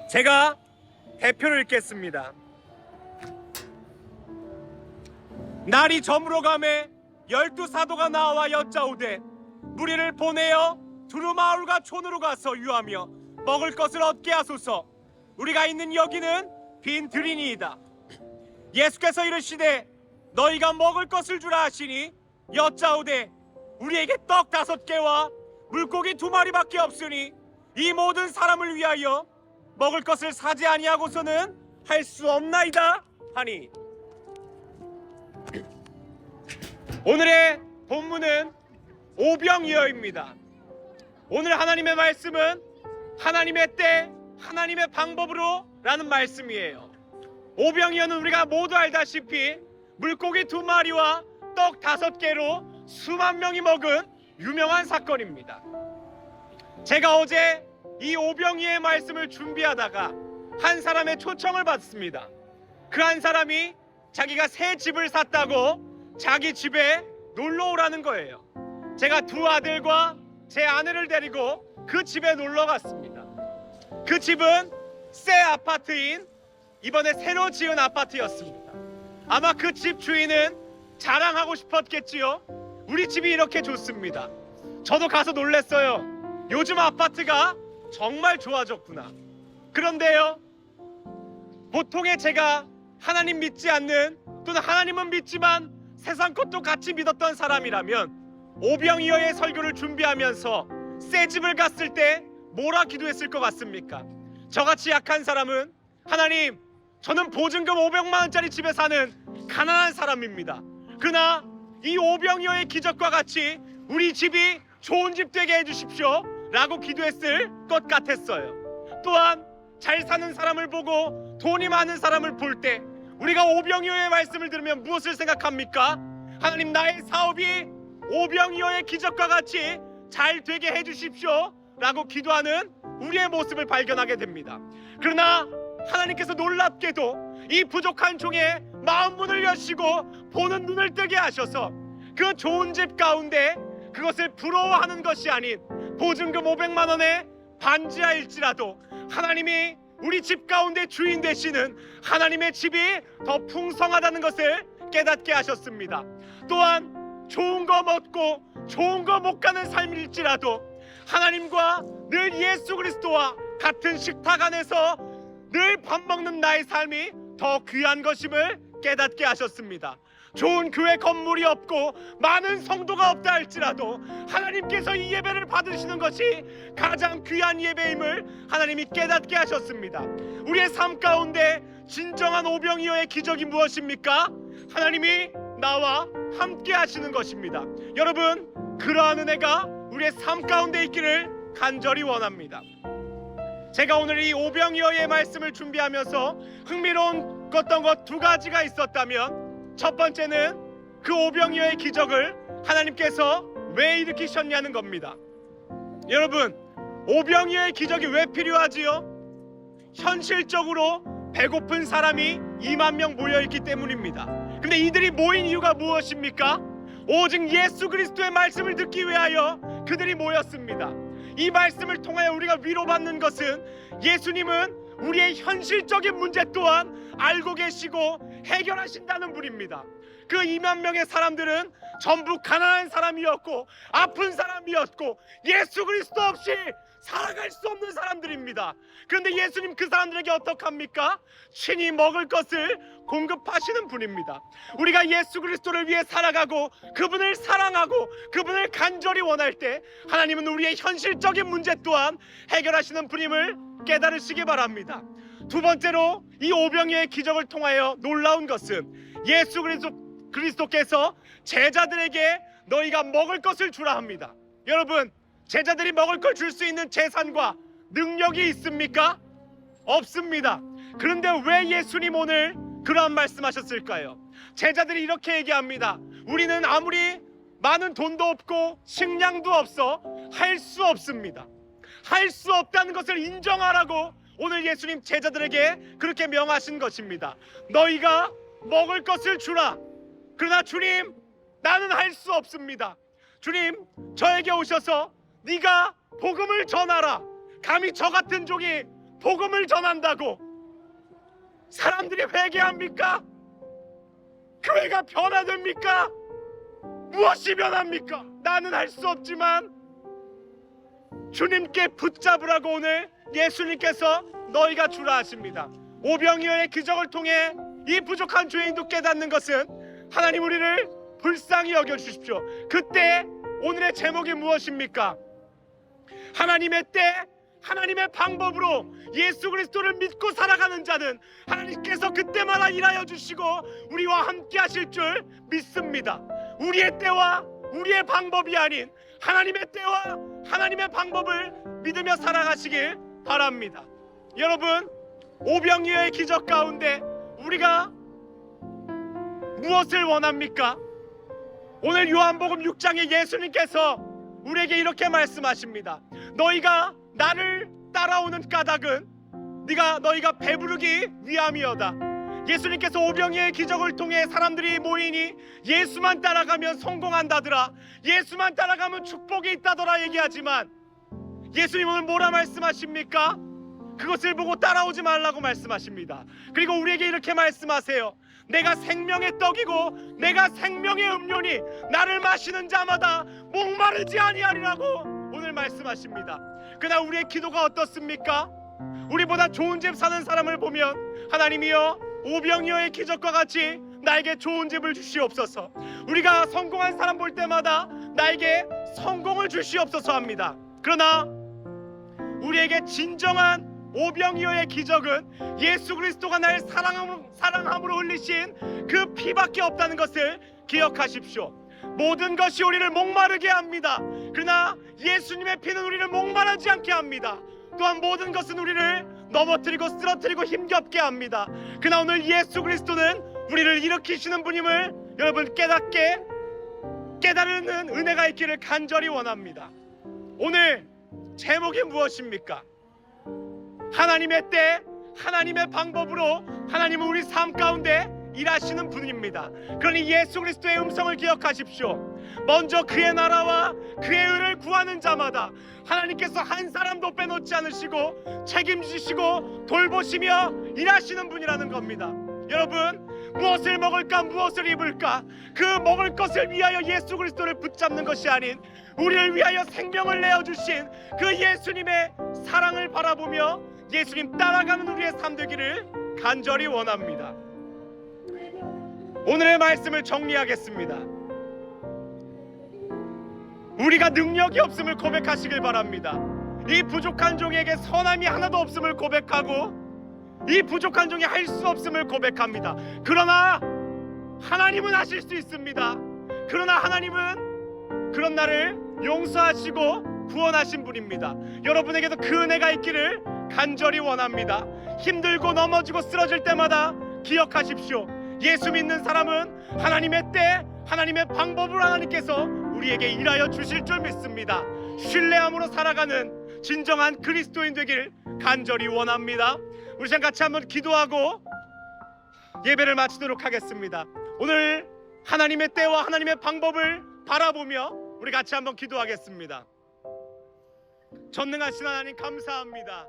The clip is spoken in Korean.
제가 대표를 읽겠습니다. 날이 저물어가매 12사도가 나와 여짜오되 무리를 보내어 두루마을과 촌으로 가서 유하며 먹을 것을 얻게 하소서. 우리가 있는 여기는 빈 들이니이다. 예수께서 이르시되 너희가 먹을 것을 주라 하시니 여짜오되 우리에게 떡 5개와 물고기 2마리밖에 없으니 이 모든 사람을 위하여 먹을 것을 사지 아니하고서는 할 수 없나이다 하니. 오늘의 본문은 오병이어입니다. 오늘 하나님의 말씀은 하나님의 때 하나님의 방법으로 라는 말씀이에요. 오병이어는 우리가 모두 알다시피 물고기 2마리와 떡 5개로 수만 명이 먹은 유명한 사건입니다. 제가 어제 이 오병이어의 말씀을 준비하다가 한 사람의 초청을 받습니다. 그 한 사람이 자기가 새 집을 샀다고 자기 집에 놀러 오라는 거예요. 제가 2 아들과 제 아내를 데리고 그 집에 놀러 갔습니다. 그 집은 새 아파트인 이번에 새로 지은 아파트였습니다. 아마 그 집 주인은 자랑하고 싶었겠지요. 우리 집이 이렇게 좋습니다. 저도 가서 놀랐어요. 요즘 아파트가 정말 좋아졌구나. 그런데요, 보통의 제가 하나님 믿지 않는, 또는 하나님은 믿지만 세상 것도 같이 믿었던 사람이라면 오병이어의 설교를 준비하면서 새 집을 갔을 때 뭐라 기도했을 것 같습니까? 저같이 약한 사람은 하나님, 저는 보증금 500만 원짜리 집에 사는 가난한 사람입니다. 그러나 이 오병이어의 기적과 같이 우리 집이 좋은 집 되게 해주십시오 라고 기도했을 것 같았어요. 또한 잘 사는 사람을 보고 돈이 많은 사람을 볼 때 우리가 오병이어의 말씀을 들으면 무엇을 생각합니까? 하나님, 나의 사업이 오병이어의 기적과 같이 잘 되게 해주십시오 라고 기도하는 우리의 모습을 발견하게 됩니다. 그러나 하나님께서 놀랍게도 이 부족한 종의 마음 문을 여시고 보는 눈을 뜨게 하셔서 그 좋은 집 가운데 그것을 부러워하는 것이 아닌 보증금 500만 원의 반지하일지라도 하나님이 우리 집 가운데 주인 되시는 하나님의 집이 더 풍성하다는 것을 깨닫게 하셨습니다. 또한 좋은 거 먹고 좋은 거 못 가는 삶일지라도 하나님과 늘 예수 그리스도와 같은 식탁 안에서 늘 밥 먹는 나의 삶이 더 귀한 것임을 깨닫게 하셨습니다. 좋은 교회 건물이 없고 많은 성도가 없다 할지라도 하나님께서 이 예배를 받으시는 것이 가장 귀한 예배임을 하나님이 깨닫게 하셨습니다. 우리의 삶 가운데 진정한 오병이어의 기적이 무엇입니까? 하나님이 나와 함께 하시는 것입니다. 여러분, 그러한 은혜가 우리의 삶 가운데 있기를 간절히 원합니다. 제가 오늘 이 오병이어의 말씀을 준비하면서 흥미로운 것 2가지가 있었다면, 첫 번째는 그 오병이어의 기적을 하나님께서 왜 일으키셨냐는 겁니다. 여러분, 오병이어의 기적이 왜 필요하지요? 현실적으로 배고픈 사람이 2만 명 모여있기 때문입니다. 근데 이들이 모인 이유가 무엇입니까? 오직 예수 그리스도의 말씀을 듣기 위하여 그들이 모였습니다. 이 말씀을 통하여 우리가 위로받는 것은 예수님은 우리의 현실적인 문제 또한 알고 계시고 해결하신다는 분입니다. 그 2만 명의 사람들은 전부 가난한 사람이었고 아픈 사람이었고 예수 그리스도 없이 살아갈 수 없는 사람들입니다. 그런데 예수님 그 사람들에게 어떡합니까? 친히 먹을 것을 공급하시는 분입니다. 우리가 예수 그리스도를 위해 살아가고 그분을 사랑하고 그분을 간절히 원할 때 하나님은 우리의 현실적인 문제 또한 해결하시는 분임을 깨달으시기 바랍니다. 2번째로 이 오병이어의 기적을 통하여 놀라운 것은 예수 그리스도께서 제자들에게 너희가 먹을 것을 주라 합니다. 여러분, 제자들이 먹을 걸 줄 수 있는 재산과 능력이 있습니까? 없습니다. 그런데 왜 예수님 오늘 그러한 말씀하셨을까요? 제자들이 이렇게 얘기합니다. 우리는 아무리 많은 돈도 없고 식량도 없어 할 수 없습니다. 할 수 없다는 것을 인정하라고 오늘 예수님 제자들에게 그렇게 명하신 것입니다. 너희가 먹을 것을 주라. 그러나 주님, 나는 할 수 없습니다. 주님, 저에게 오셔서 네가 복음을 전하라. 감히 저 같은 종이 복음을 전한다고 사람들이 회개합니까? 교회가 변화됩니까? 무엇이 변합니까? 나는 할 수 없지만 주님께 붙잡으라고 오늘 예수님께서 너희가 주라 하십니다. 오병이어의 기적을 통해 이 부족한 죄인도 깨닫는 것은 하나님 우리를 불쌍히 여겨주십시오. 그때 오늘의 제목이 무엇입니까? 하나님의 때 하나님의 방법으로 예수 그리스도를 믿고 살아가는 자는 하나님께서 그때마다 일하여 주시고 우리와 함께 하실 줄 믿습니다. 우리의 때와 우리의 방법이 아닌 하나님의 때와 하나님의 방법을 믿으며 살아가시길 바랍니다. 여러분, 오병이어의 기적 가운데 우리가 무엇을 원합니까? 오늘 요한복음 6장에 예수님께서 우리에게 이렇게 말씀하십니다. 너희가 나를 따라오는 까닭은 너희가 배부르기 위함이어다. 예수님께서 오병이어의 기적을 통해 사람들이 모이니 예수만 따라가면 성공한다더라, 예수만 따라가면 축복이 있다더라 얘기하지만 예수님 오늘 뭐라 말씀하십니까? 그것을 보고 따라오지 말라고 말씀하십니다. 그리고 우리에게 이렇게 말씀하세요. 내가 생명의 떡이고 내가 생명의 음료니 나를 마시는 자마다 목마르지 아니하리라고 오늘 말씀하십니다. 그러나 우리의 기도가 어떻습니까? 우리보다 좋은 집 사는 사람을 보면 하나님이여 오병이어의 기적과 같이 나에게 좋은 집을 주시옵소서, 우리가 성공한 사람 볼 때마다 나에게 성공을 주시옵소서 합니다. 그러나 우리에게 진정한 오병이어의 기적은 예수 그리스도가 날 사랑함으로 흘리신 그 피밖에 없다는 것을 기억하십시오. 모든 것이 우리를 목마르게 합니다. 그러나 예수님의 피는 우리를 목마르지 않게 합니다. 또한 모든 것은 우리를 넘어뜨리고 쓰러뜨리고 힘겹게 합니다. 그러나 오늘 예수 그리스도는 우리를 일으키시는 분임을 여러분 깨달는 은혜가 있기를 간절히 원합니다. 오늘 제목이 무엇입니까? 하나님의 때 하나님의 방법으로 하나님은 우리 삶 가운데 일하시는 분입니다. 그러니 예수 그리스도의 음성을 기억하십시오. 먼저 그의 나라와 그의 의를 구하는 자마다 하나님께서 한 사람도 빼놓지 않으시고 책임지시고 돌보시며 일하시는 분이라는 겁니다. 여러분, 무엇을 먹을까 무엇을 입을까 그 먹을 것을 위하여 예수 그리스도를 붙잡는 것이 아닌 우리를 위하여 생명을 내어주신 그 예수님의 사랑을 바라보며 예수님 따라가는 우리의 삶 되기를 간절히 원합니다. 오늘의 말씀을 정리하겠습니다. 우리가 능력이 없음을 고백하시길 바랍니다. 이 부족한 종에게 선함이 하나도 없음을 고백하고 이 부족한 종이 할 수 없음을 고백합니다. 그러나 하나님은 하실 수 있습니다. 그러나 하나님은 그런 나를 용서하시고 구원하신 분입니다. 여러분에게도 그 은혜가 있기를 간절히 원합니다. 힘들고 넘어지고 쓰러질 때마다 기억하십시오. 예수 믿는 사람은 하나님의 때 하나님의 방법으로 하나님께서 우리에게 일하여 주실 줄 믿습니다. 신뢰함으로 살아가는 진정한 그리스도인 되길 간절히 원합니다. 우리 시간 같이 한번 기도하고 예배를 마치도록 하겠습니다. 오늘 하나님의 때와 하나님의 방법을 바라보며 우리 같이 한번 기도하겠습니다. 전능하신 하나님 감사합니다.